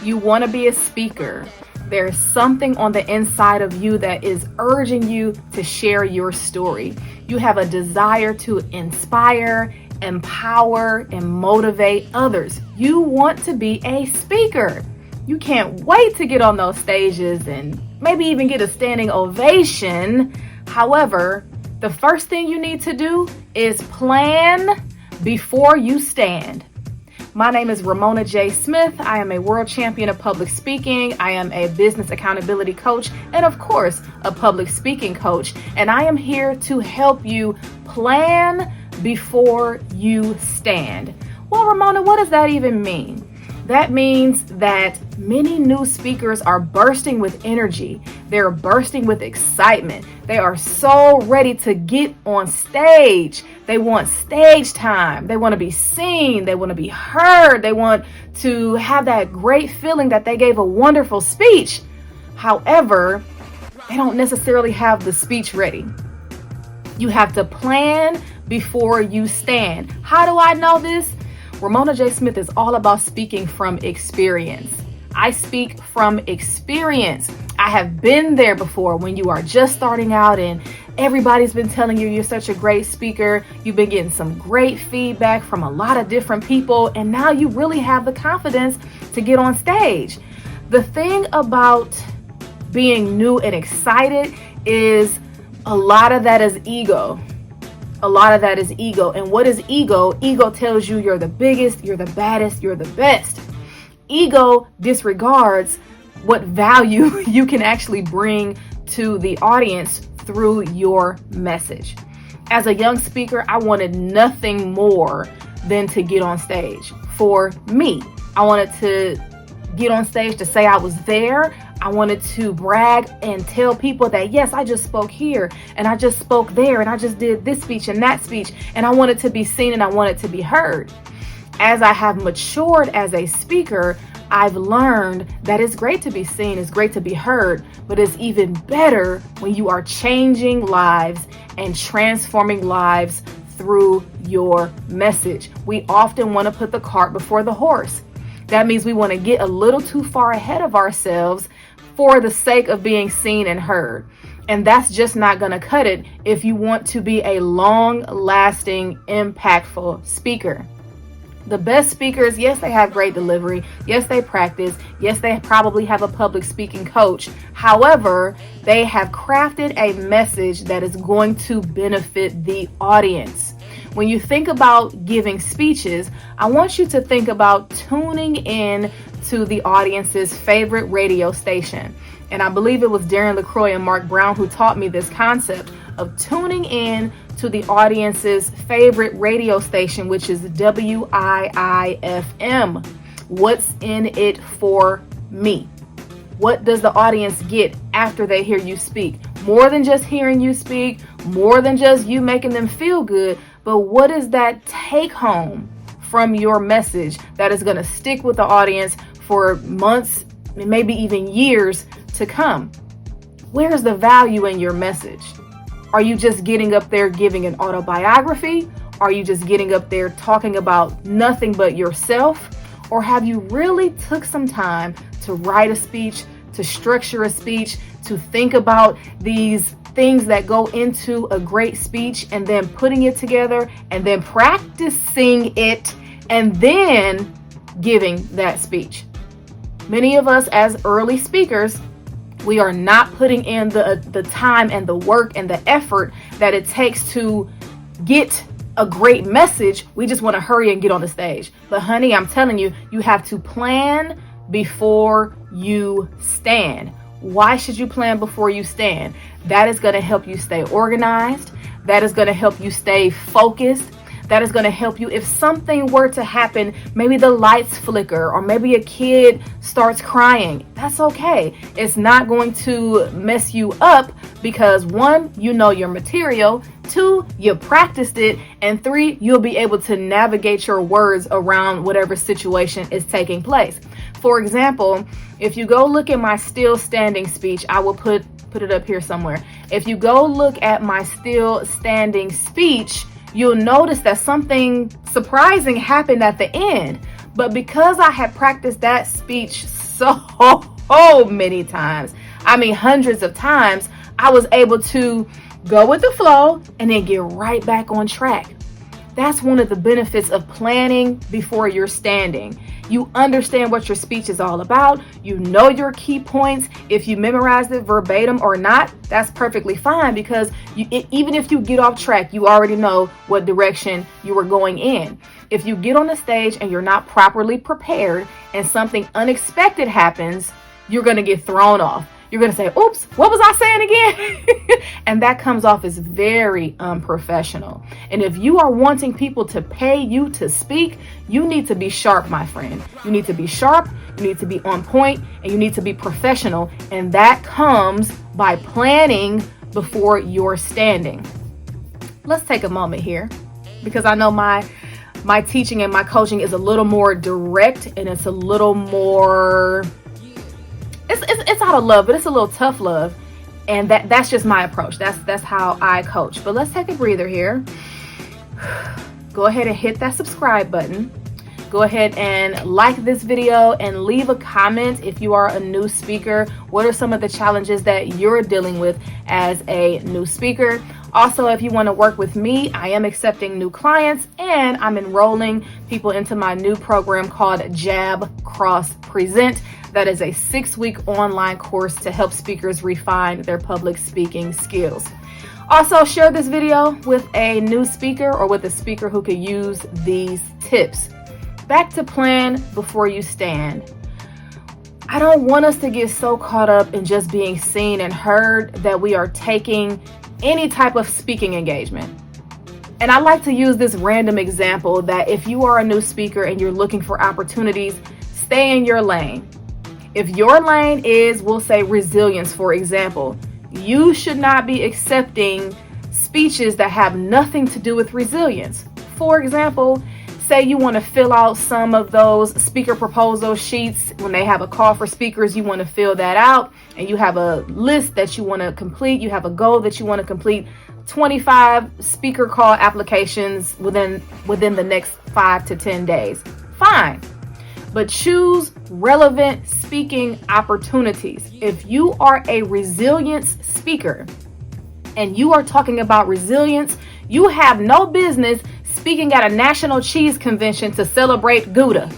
You want to be a speaker. There's something on the inside of you that is urging you to share your story. You have a desire to inspire, empower, and motivate others. You want to be a speaker. You can't wait to get on those stages and maybe even get a standing ovation. However, the first thing you need to do is plan before you stand. My name is Ramona J. Smith. I am a world champion of public speaking. I am a business accountability coach and, of course, a public speaking coach. And I am here to help you plan before you stand. Well, Ramona, what does that even mean? That means that many new speakers are bursting with energy. They're bursting with excitement. They are so ready to get on stage. They want stage time. They want to be seen. They want to be heard. They want to have that great feeling that they gave a wonderful speech. However, they don't necessarily have the speech ready. You have to plan before you stand. How do I know this? Ramona J. Smith is all about speaking from experience. I speak from experience. I have been there before when you are just starting out and everybody's been telling you you're such a great speaker. You've been getting some great feedback from a lot of different people, and now you really have the confidence to get on stage. The thing about being new and excited is a lot of that is ego. A lot of that is ego. And what is ego? Ego tells you you're the biggest, you're the baddest, you're the best. Ego disregards what value you can actually bring to the audience through your message. As a young speaker, I wanted nothing more than to get on stage. For me, I wanted to get on stage to say I was there. I wanted to brag and tell people that, yes, I just spoke here and I just spoke there and I just did this speech and that speech, and I wanted to be seen and I wanted to be heard. As I have matured as a speaker, I've learned that it's great to be seen, it's great to be heard, but it's even better when you are changing lives and transforming lives through your message. We often want to put the cart before the horse. That means we want to get a little too far ahead of ourselves for the sake of being seen and heard. And that's just not going to cut it if you want to be a long-lasting, impactful speaker. The best speakers, yes, they have great delivery. Yes, they practice. Yes, they probably have a public speaking coach. However, they have crafted a message that is going to benefit the audience. When you think about giving speeches, I want you to think about tuning in to the audience's favorite radio station. And I believe it was Darren LaCroix and Mark Brown who taught me this concept of tuning in to the audience's favorite radio station, which is WIIFM. What's in it for me? What does the audience get after they hear you speak? More than just hearing you speak, more than just you making them feel good, but what is that take home from your message that is going to stick with the audience for months, maybe even years to come? Where's the value in your message? Are you just getting up there giving an autobiography? Are you just getting up there talking about nothing but yourself? Or have you really took some time to write a speech, to structure a speech, to think about these things that go into a great speech, and then putting it together and then practicing it and then giving that speech? Many of us as early speakers, we are not putting in the time and the work and the effort that it takes to get a great message. We just want to hurry and get on the stage. But honey, I'm telling you, you have to plan before you stand. Why should you plan before you stand? That is going to help you stay organized. That is going to help you stay focused. That is going to help you if something were to happen, maybe the lights flicker or maybe a kid starts crying. That's okay. It's not going to mess you up because 1, you know your material, 2, you practiced it, and 3, you'll be able to navigate your words around whatever situation is taking place. For example, if you go look at my still standing speech, I will put it up here somewhere. If you go look at my still standing speech, you'll notice that something surprising happened at the end. But because I had practiced that speech so many times. I mean, hundreds of times. I was able to go with the flow and then get right back on track. That's one of the benefits of planning before you're standing. You understand what your speech is all about. You know your key points. If you memorized it verbatim or not, that's perfectly fine, because even if you get off track, you already know what direction you were going in. If you get on the stage and you're not properly prepared and something unexpected happens, you're going to get thrown off. You're going to say, oops, what was I saying again? And that comes off as very unprofessional. And if you are wanting people to pay you to speak, you need to be sharp, my friend. You need to be sharp, you need to be on point, and you need to be professional. And that comes by planning before you're standing. Let's take a moment here, because I know my teaching and my coaching is a little more direct, and it's a little more... It's out of love, but it's a little tough love. And that's just my approach. That's how I coach. But let's take a breather here. Go ahead and hit that subscribe button. Go ahead and like this video and leave a comment if you are a new speaker. What are some of the challenges that you're dealing with as a new speaker? Also, if you want to work with me, I am accepting new clients, and I'm enrolling people into my new program called Jab Cross Present. That is a 6-week online course to help speakers refine their public speaking skills. Also, share this video with a new speaker or with a speaker who could use these tips. Back to plan before you stand. I don't want us to get so caught up in just being seen and heard that we are taking any type of speaking engagement. And I like to use this random example that if you are a new speaker and you're looking for opportunities, stay in your lane. If your lane is, we'll say, resilience, for example, you should not be accepting speeches that have nothing to do with resilience. For example, say you want to fill out some of those speaker proposal sheets when they have a call for speakers. You want to fill that out, and you have a list that you want to complete. You have a goal that you want to complete 25 speaker call applications within the next 5 to 10 days. Fine. But choose relevant speaking opportunities. If you are a resilience speaker and you are talking about resilience, you have no business speaking at a national cheese convention to celebrate Gouda.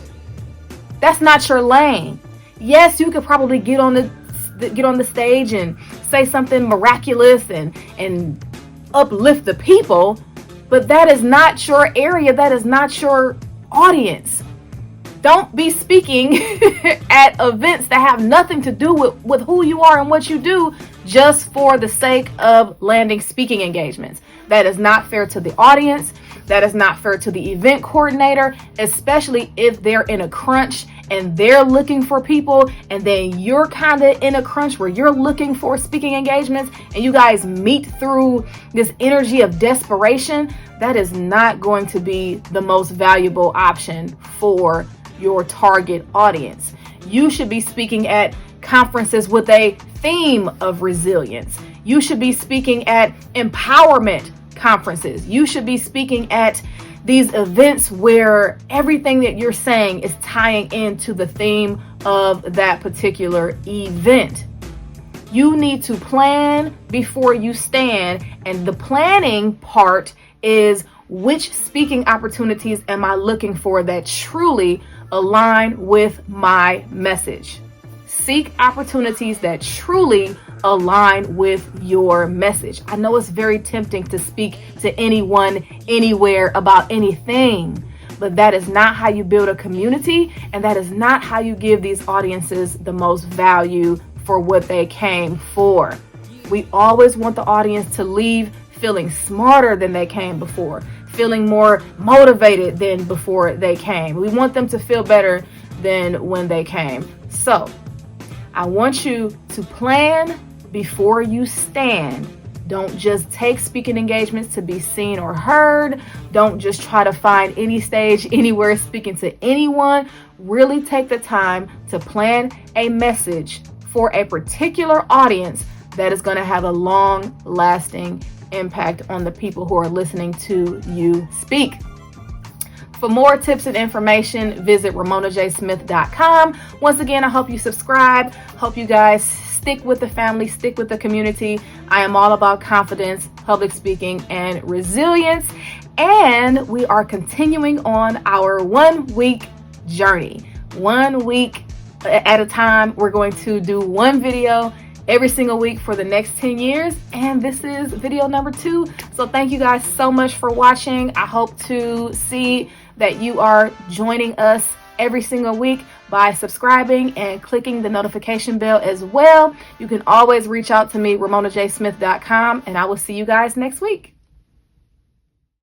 That's not your lane. Yes, you could probably get on the stage and say something miraculous and uplift the people, but that is not your area. That is not your audience. Don't be speaking at events that have nothing to do with who you are and what you do just for the sake of landing speaking engagements. That is not fair to the audience. That is not fair to the event coordinator, especially if they're in a crunch and they're looking for people, and then you're kind of in a crunch where you're looking for speaking engagements, and you guys meet through this energy of desperation. That is not going to be the most valuable option for your target audience. You should be speaking at conferences with a theme of resilience. You should be speaking at empowerment conferences. You should be speaking at these events where everything that you're saying is tying into the theme of that particular event. You need to plan before you stand, and the planning part is which speaking opportunities am I looking for that truly align with my message. Seek opportunities that truly align with your message. I know it's very tempting to speak to anyone, anywhere, about anything, but that is not how you build a community, and that is not how you give these audiences the most value for what they came for. We always want the audience to leave feeling smarter than they came before, feeling more motivated than before they came. We want them to feel better than when they came. So I want you to plan before you stand. Don't just take speaking engagements to be seen or heard. Don't just try to find any stage anywhere speaking to anyone. Really take the time to plan a message for a particular audience that is going to have a long-lasting impact on the people who are listening to you speak. For more tips and information, visit RamonaJSmith.com. Once again, I hope you subscribe. Hope you guys stick with the family, stick with the community. I am all about confidence, public speaking, and resilience. And we are continuing on our 1 week journey. 1 week at a time. We're going to do one video every single week for the next 10 years. And this is video number 2. So thank you guys so much for watching. I hope to see that you are joining us every single week by subscribing and clicking the notification bell as well. You can always reach out to me, RamonaJSmith.com, and I will see you guys next week.